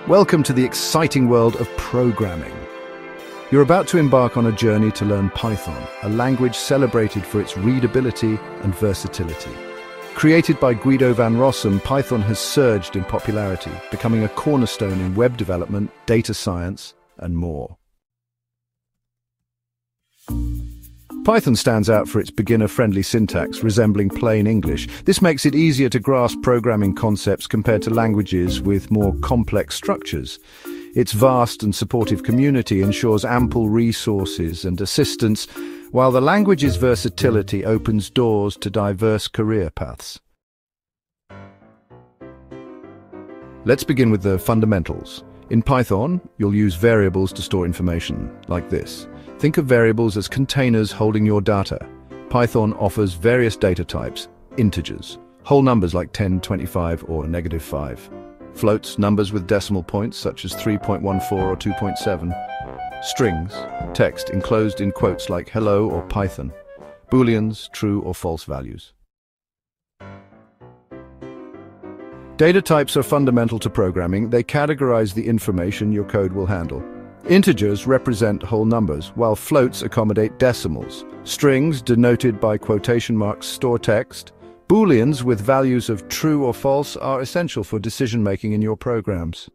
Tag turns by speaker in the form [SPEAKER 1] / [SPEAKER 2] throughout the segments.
[SPEAKER 1] Welcome to the exciting world of programming. You're about to embark on a journey to learn Python, a language celebrated for its readability and versatility. Created by Guido van Rossum, Python has surged in popularity, becoming a cornerstone in web development, data science, and more. Python stands out for its beginner-friendly syntax resembling plain English. This makes it easier to grasp programming concepts compared to languages with more complex structures. Its vast and supportive community ensures ample resources and assistance, while the language's versatility opens doors to diverse career paths. Let's begin with the fundamentals. In Python, you'll use variables to store information, like this. Think of variables as containers holding your data. Python offers various data types: integers, whole numbers like 10, 25, or -5. Floats, numbers with decimal points such as 3.14 or 2.7. Strings, text enclosed in quotes like hello or Python. Booleans, true or false values. Data types are fundamental to programming. They categorize the information your code will handle. Integers represent whole numbers, while floats accommodate decimals. Strings, denoted by quotation marks, store text. Booleans, with values of true or false, are essential for decision-making in your programs.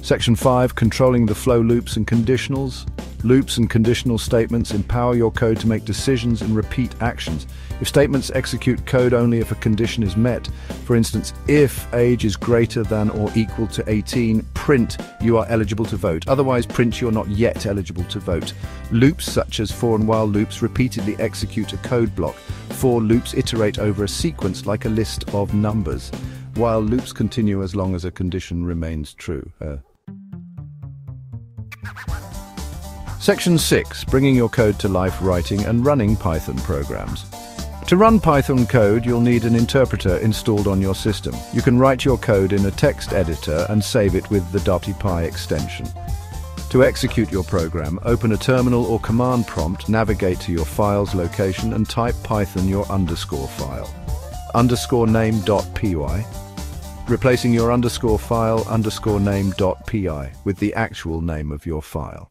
[SPEAKER 1] Section 5, controlling the flow loops and conditionals. Loops and conditional statements empower your code to make decisions and repeat actions. If statements execute code only if a condition is met, for instance, if age is greater than or equal to 18, print you are eligible to vote. Otherwise, print you're not yet eligible to vote. Loops such as for and while loops repeatedly execute a code block. For loops iterate over a sequence like a list of numbers, while loops continue as long as a condition remains true. Section 6, bringing your code to life, writing and running Python programs. To run Python code, you'll need an interpreter installed on your system. You can write your code in a text editor and save it with the .py extension. To execute your program, open a terminal or command prompt, navigate to your file's location and type Python your underscore file. _name.py, replacing your underscore file _name.py with the actual name of your file.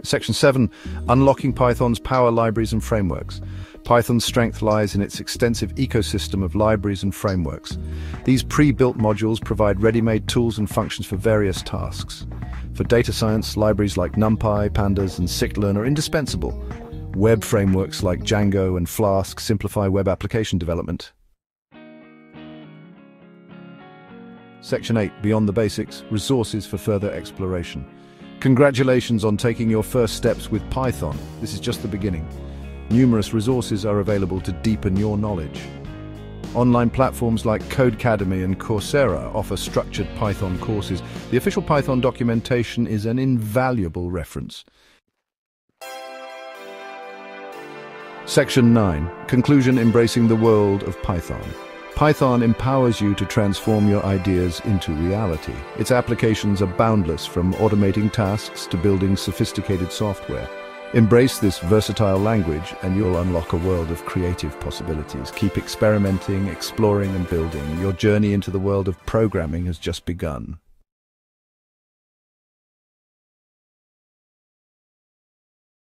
[SPEAKER 1] Section 7, unlocking Python's power libraries and frameworks. Python's strength lies in its extensive ecosystem of libraries and frameworks. These pre-built modules provide ready-made tools and functions for various tasks. For data science, libraries like NumPy, Pandas, and scikit-learn are indispensable. Web frameworks like Django and Flask simplify web application development. Section 8, beyond the basics, resources for further exploration. Congratulations on taking your first steps with Python. This is just the beginning. Numerous resources are available to deepen your knowledge. Online platforms like Codecademy and Coursera offer structured Python courses. The official Python documentation is an invaluable reference. Section 9, conclusion, embracing the world of Python. Python empowers you to transform your ideas into reality. Its applications are boundless, from automating tasks to building sophisticated software. Embrace this versatile language and you'll unlock a world of creative possibilities. Keep experimenting, exploring and building. Your journey into the world of programming has just begun.